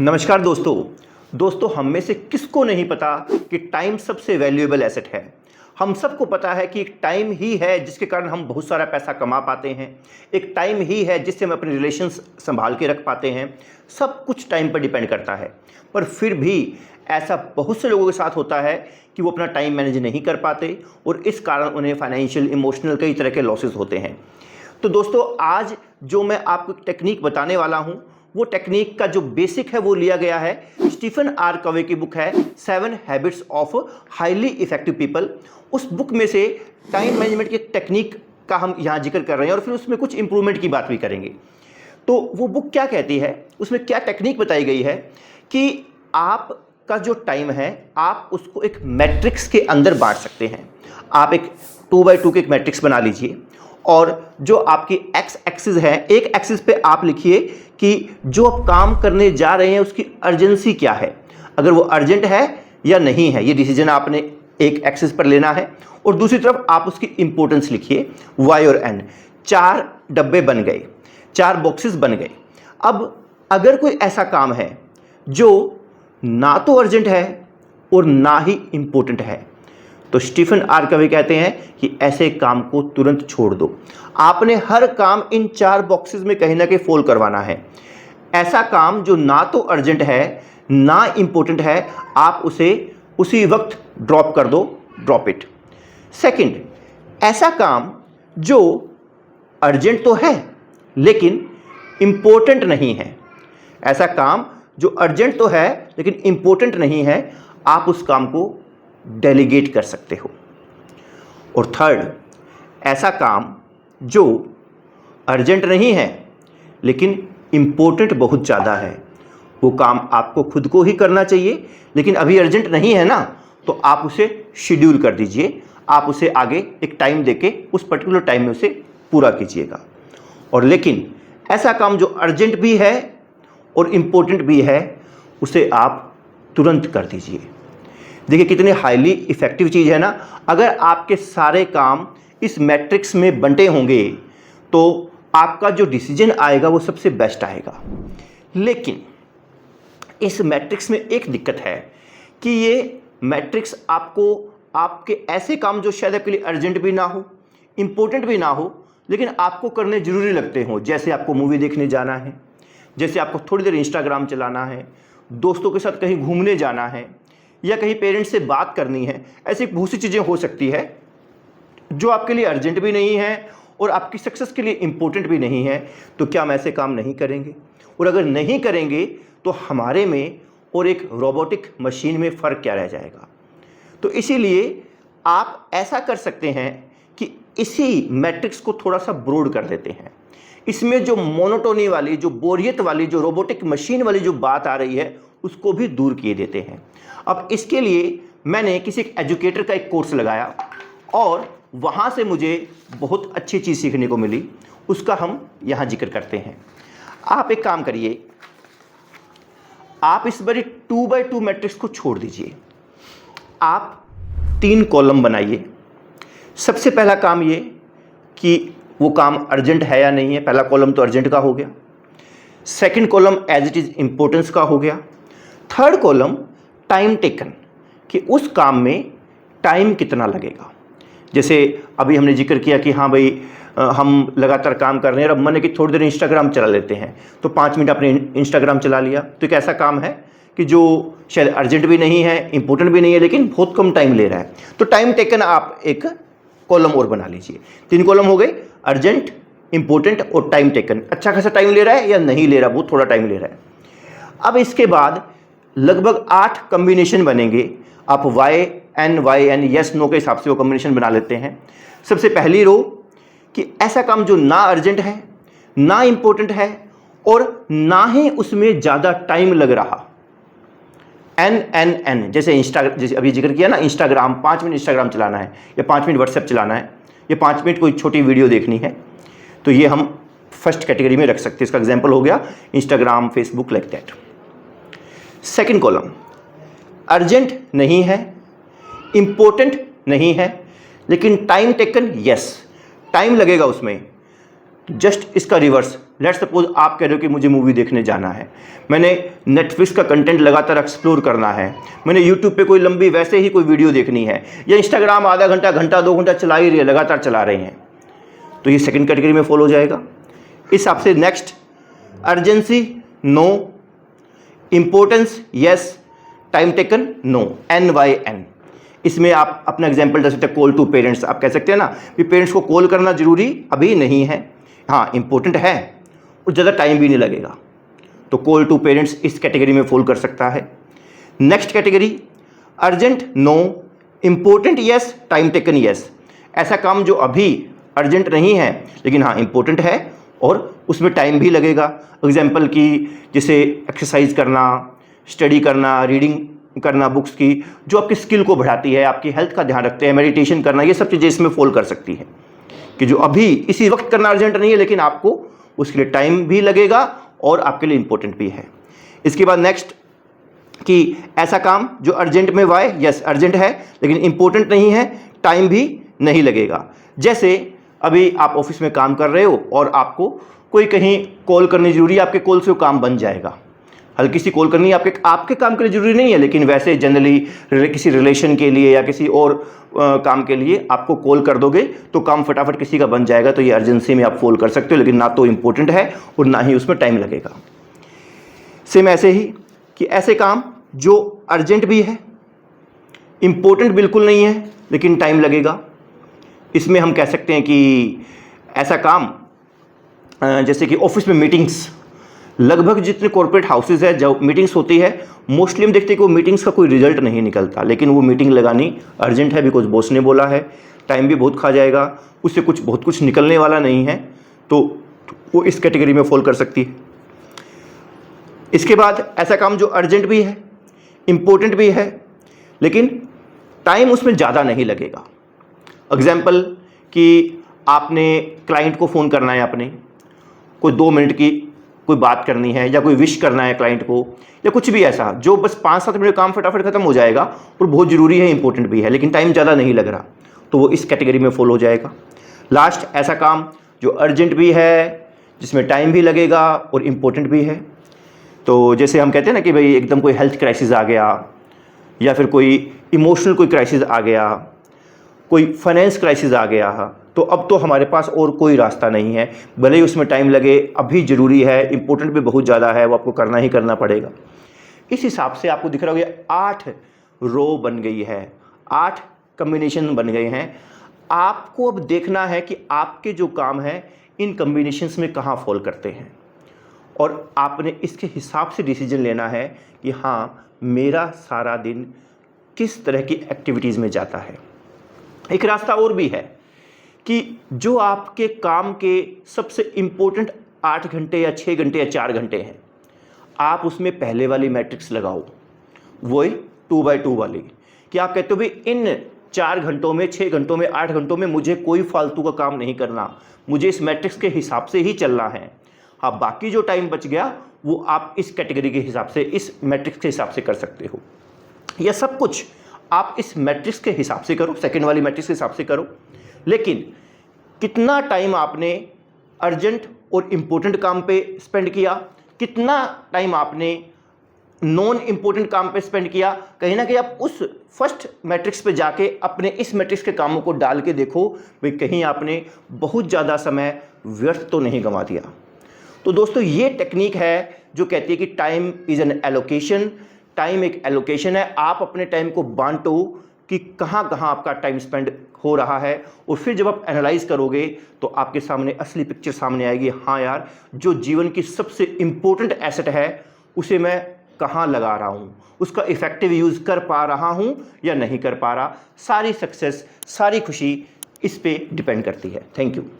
नमस्कार दोस्तों हम में से किसको नहीं पता कि टाइम सबसे वैल्यूएबल एसेट है। हम सबको पता है कि एक टाइम ही है जिसके कारण हम बहुत सारा पैसा कमा पाते हैं। एक टाइम ही है जिससे हम अपने रिलेशंस संभाल के रख पाते हैं। सब कुछ टाइम पर डिपेंड करता है, पर फिर भी ऐसा बहुत से लोगों के साथ होता है कि वो अपना टाइम मैनेज नहीं कर पाते और इस कारण उन्हें फाइनेंशियल, इमोशनल कई तरह के लॉसेस होते हैं। तो दोस्तों, आज जो मैं आपको टेक्निक बताने वाला हूँ, वो टेक्निक का जो बेसिक है वो लिया गया है स्टीफन आर कवे की बुक है 7 habits of highly effective people. उस बुक में से टाइम मैनेजमेंट की टेक्निक का हम यहाँ जिक्र कर रहे हैं और फिर उसमें कुछ इंप्रूवमेंट की बात भी करेंगे। तो वो बुक क्या कहती है, उसमें क्या टेक्निक बताई गई है कि आपका जो टाइम है आप उसको एक मैट्रिक्स के अंदर बांट सकते हैं। आप एक 2x2 के एक मैट्रिक्स बना लीजिए और जो आपकी एक्स एक्सिस है, एक एक्सिस पे आप लिखिए कि जो आप काम करने जा रहे हैं उसकी अर्जेंसी क्या है, अगर वो अर्जेंट है या नहीं है, ये डिसीजन आपने एक एक्सिस पर लेना है। और दूसरी तरफ आप उसकी इंपॉर्टेंस लिखिए, वाई और एन। 4 डब्बे बन गए, 4 बॉक्सेस बन गए। अब अगर कोई ऐसा काम है जो ना तो अर्जेंट है और ना ही इंपॉर्टेंट है, तो स्टीफन आर कवे कहते हैं कि ऐसे काम को तुरंत छोड़ दो। आपने हर काम इन 4 बॉक्सेस में कहीं ना कहीं फॉल करवाना है। ऐसा काम जो ना तो अर्जेंट है ना इंपॉर्टेंट है, आप उसे उसी वक्त ड्रॉप कर दो, ड्रॉप इट। सेकंड, ऐसा काम जो अर्जेंट तो है लेकिन इंपॉर्टेंट नहीं है। ऐसा काम जो अर्जेंट तो है लेकिन इंपॉर्टेंट नहीं है, आप उस काम को डेलीगेट कर सकते हो। और थर्ड, ऐसा काम जो अर्जेंट नहीं है लेकिन इंपॉर्टेंट बहुत ज़्यादा है, वो काम आपको खुद को ही करना चाहिए, लेकिन अभी अर्जेंट नहीं है ना, तो आप उसे शेड्यूल कर दीजिए। आप उसे आगे एक टाइम देके उस पर्टिकुलर टाइम में उसे पूरा कीजिएगा। और लेकिन ऐसा काम जो अर्जेंट भी है और इम्पोर्टेंट भी है, उसे आप तुरंत कर दीजिए। देखिए कितनी हाईली इफ़ेक्टिव चीज़ है ना। अगर आपके सारे काम इस मैट्रिक्स में बंटे होंगे तो आपका जो डिसीजन आएगा वो सबसे बेस्ट आएगा। लेकिन इस मैट्रिक्स में एक दिक्कत है कि ये मैट्रिक्स आपको आपके ऐसे काम जो शायद आपके लिए अर्जेंट भी ना हो, इम्पोर्टेंट भी ना हो, लेकिन आपको करने ज़रूरी लगते हो, जैसे आपको मूवी देखने जाना है, जैसे आपको थोड़ी देर इंस्टाग्राम चलाना है, दोस्तों के साथ कहीं घूमने जाना है, या कहीं पेरेंट्स से बात करनी है। ऐसी बहुत सी चीज़ें हो सकती है जो आपके लिए अर्जेंट भी नहीं है और आपकी सक्सेस के लिए इम्पोर्टेंट भी नहीं है। तो क्या हम ऐसे काम नहीं करेंगे? और अगर नहीं करेंगे तो हमारे में और एक रोबोटिक मशीन में फ़र्क क्या रह जाएगा? तो इसीलिए आप ऐसा कर सकते हैं कि इसी मैट्रिक्स को थोड़ा सा ब्रॉड कर देते हैं। इसमें जो मोनोटोनी वाली, जो बोरियत वाली, जो रोबोटिक मशीन वाली जो बात आ रही है, उसको भी दूर किए देते हैं। अब इसके लिए मैंने किसी एजुकेटर का एक कोर्स लगाया और वहाँ से मुझे बहुत अच्छी चीज़ सीखने को मिली, उसका हम यहाँ जिक्र करते हैं। आप एक काम करिए, आप इस बारी 2x2 मैट्रिक्स को छोड़ दीजिए। आप 3 कॉलम बनाइए। सबसे पहला काम ये कि वो काम अर्जेंट है या नहीं है, पहला कॉलम तो अर्जेंट का हो गया। Second column as it is importance का हो गया। थर्ड कॉलम टाइम टेकन, कि उस काम में टाइम कितना लगेगा। जैसे अभी हमने जिक्र किया कि हाँ भाई, हम लगातार काम कर रहे हैं और अब मन है कि थोड़ी देर इंस्टाग्राम चला लेते हैं, तो 5 मिनट आपने इंस्टाग्राम चला लिया। तो एक ऐसा काम है कि जो शायद अर्जेंट भी नहीं है, इंपॉर्टेंट भी नहीं है, लेकिन बहुत कम टाइम ले रहा है। तो टाइम टेकन आप एक कॉलम और बना लीजिए। 3 कॉलम हो गए, अर्जेंट, इंपॉर्टेंट और टाइम टेकन। अच्छा खासा टाइम ले रहा है या नहीं ले रहा, बहुत थोड़ा टाइम ले रहा है। अब इसके बाद लगभग 8 कम्बिनेशन बनेंगे। आप वाई एन यस नो के हिसाब से वो कम्बिनेशन बना लेते हैं। सबसे पहली रो कि ऐसा काम जो ना अर्जेंट है, ना इंपॉर्टेंट है और ना ही उसमें ज़्यादा टाइम लग रहा। एन जैसे अभी जिक्र किया ना, इंस्टाग्राम, 5 मिनट इंस्टाग्राम चलाना है या 5 मिनट व्हाट्सएप चलाना है या 5 मिनट कोई छोटी वीडियो देखनी है, तो ये हम फर्स्ट कैटेगरी में रख सकते हैं। इसका एग्जाम्पल हो गया Instagram, Facebook, like that. Second column, urgent नहीं है, इंपॉर्टेंट नहीं है, लेकिन टाइम टेकन, यस, टाइम लगेगा उसमें। जस्ट इसका रिवर्स, लेट्स सपोज आप कह रहे हो कि मुझे मूवी देखने जाना है, मैंने नेटफ्लिक्स का कंटेंट लगातार एक्सप्लोर करना है, मैंने यूट्यूब पे कोई लंबी वैसे ही कोई वीडियो देखनी है, या इंस्टाग्राम आधा घंटा घंटा 2 घंटा चला ही रही है, लगातार चला रहे हैं, तो ये सेकंड कैटेगरी में फॉलो हो जाएगा। इस हिसाब से next, urgency no, importance yes, time taken no, NYN। इसमें आप अपना एग्जाम्पल दे सकते हैं, कॉल टू पेरेंट्स। आप कह सकते हैं ना कि पेरेंट्स को कॉल करना जरूरी अभी नहीं है, हाँ इंपॉर्टेंट है और ज़्यादा टाइम भी नहीं लगेगा, तो कॉल टू पेरेंट्स इस कैटेगरी में फॉल कर सकता है। Next category, urgent no, important yes, time taken yes. ऐसा काम जो अभी अर्जेंट नहीं है लेकिन हाँ इंपॉर्टेंट है और उसमें टाइम भी लगेगा। एग्जाम्पल की जैसे एक्सरसाइज करना, स्टडी करना, रीडिंग करना बुक्स की, जो आपकी स्किल को बढ़ाती है, आपकी हेल्थ का ध्यान रखते हैं, मेडिटेशन करना, ये सब चीज़ें इसमें फॉल कर सकती है कि जो अभी इसी वक्त करना अर्जेंट नहीं है लेकिन आपको उसके लिए टाइम भी लगेगा और आपके लिए इंपॉर्टेंट भी है। इसके बाद नेक्स्ट कि ऐसा काम जो अर्जेंट में वाई, यस अर्जेंट है लेकिन इंपॉर्टेंट नहीं है, टाइम भी नहीं लगेगा। जैसे अभी आप ऑफिस में काम कर रहे हो और आपको कोई कहीं कॉल करनी जरूरी है, आपके कॉल से वो काम बन जाएगा। हल्की सी कॉल करनी है, आपके काम के लिए जरूरी नहीं है लेकिन वैसे जनरली किसी रिलेशन के लिए या किसी और काम के लिए आपको कॉल कर दोगे तो काम फटाफट किसी का बन जाएगा, तो ये अर्जेंसी में आप फॉल कर सकते हो, लेकिन ना तो इम्पोर्टेंट है और ना ही उसमें टाइम लगेगा। सेम ऐसे ही कि ऐसे काम जो अर्जेंट भी है, इम्पोर्टेंट बिल्कुल नहीं है लेकिन टाइम लगेगा, इसमें हम कह सकते हैं कि ऐसा काम जैसे कि ऑफिस में मीटिंग्स, लगभग जितने कॉर्पोरेट हाउसेज है जब मीटिंग्स होती है मोस्टली हम देखते हैं कि वो मीटिंग्स का कोई रिजल्ट नहीं निकलता, लेकिन वो मीटिंग लगानी अर्जेंट है बिकॉज बॉस ने बोला है, टाइम भी बहुत खा जाएगा, उससे बहुत कुछ निकलने वाला नहीं है, तो वो इस कैटेगरी में फॉल कर सकती है। इसके बाद ऐसा काम जो अर्जेंट भी है, इम्पोर्टेंट भी है लेकिन टाइम उसमें ज़्यादा नहीं लगेगा। एग्जाम्पल कि आपने क्लाइंट को फ़ोन करना है, आपने कोई 2 मिनट की कोई बात करनी है या कोई विश करना है क्लाइंट को या कुछ भी ऐसा जो बस 5-7 मिनट काम फटाफट खत्म हो जाएगा और बहुत ज़रूरी है, इंपॉर्टेंट भी है लेकिन टाइम ज़्यादा नहीं लग रहा, तो वो इस कैटेगरी में फॉलो हो जाएगा। लास्ट, ऐसा काम जो अर्जेंट भी है, जिसमें टाइम भी लगेगा और इम्पोर्टेंट भी है, तो जैसे हम कहते हैं ना कि भाई एकदम कोई हेल्थ क्राइसिस आ गया या फिर कोई इमोशनल कोई क्राइसिस आ गया, कोई फाइनेंस क्राइसिस आ गया, तो अब तो हमारे पास और कोई रास्ता नहीं है, भले ही उसमें टाइम लगे, अभी ज़रूरी है, इंपॉर्टेंट भी बहुत ज़्यादा है, वो आपको करना ही करना पड़ेगा। इस हिसाब से आपको दिख रहा होगा 8 रो बन गई है, 8 कम्बिनेशन बन गए हैं। आपको अब देखना है कि आपके जो काम हैं इन कम्बिनेशंस में कहाँ फॉल करते हैं और आपने इसके हिसाब से डिसीजन लेना है कि हाँ मेरा सारा दिन किस तरह की एक्टिविटीज़ में जाता है। एक रास्ता और भी है कि जो आपके काम के सबसे इम्पोर्टेंट 8 घंटे या 6 घंटे या 4 घंटे हैं, आप उसमें पहले वाली मैट्रिक्स लगाओ, वही 2x2 वाली, कि आप कहते हो भाई इन 4 घंटों में, 6 घंटों में, 8 घंटों में मुझे कोई फालतू का काम नहीं करना, मुझे इस मैट्रिक्स के हिसाब से ही चलना है। हाँ, बाकी जो टाइम बच गया वो आप इस कैटेगरी के हिसाब से, इस मैट्रिक्स के हिसाब से कर सकते हो, या सब कुछ आप इस मैट्रिक्स के हिसाब से करो, सेकंड वाली मैट्रिक्स के हिसाब से करो, लेकिन कितना टाइम आपने अर्जेंट और इम्पोर्टेंट काम पे स्पेंड किया, कितना टाइम आपने नॉन इम्पोर्टेंट काम पे स्पेंड किया, कहीं ना कहीं आप उस फर्स्ट मैट्रिक्स पे जाके अपने इस मैट्रिक्स के कामों को डाल के देखो भाई कहीं आपने बहुत ज़्यादा समय व्यर्थ तो नहीं गंवा दिया। तो दोस्तों ये टेक्निक है जो कहती है कि time is an allocation, time एक एलोकेशन है, आप अपने टाइम को बांटो कि कहाँ कहाँ आपका टाइम स्पेंड हो रहा है, और फिर जब आप एनालाइज करोगे तो आपके सामने असली पिक्चर सामने आएगी। हाँ यार, जो जीवन की सबसे इम्पोर्टेंट एसेट है उसे मैं कहाँ लगा रहा हूँ, उसका इफ़ेक्टिव यूज़ कर पा रहा हूँ या नहीं कर पा रहा। सारी सक्सेस, सारी खुशी इस पे डिपेंड करती है। Thank you.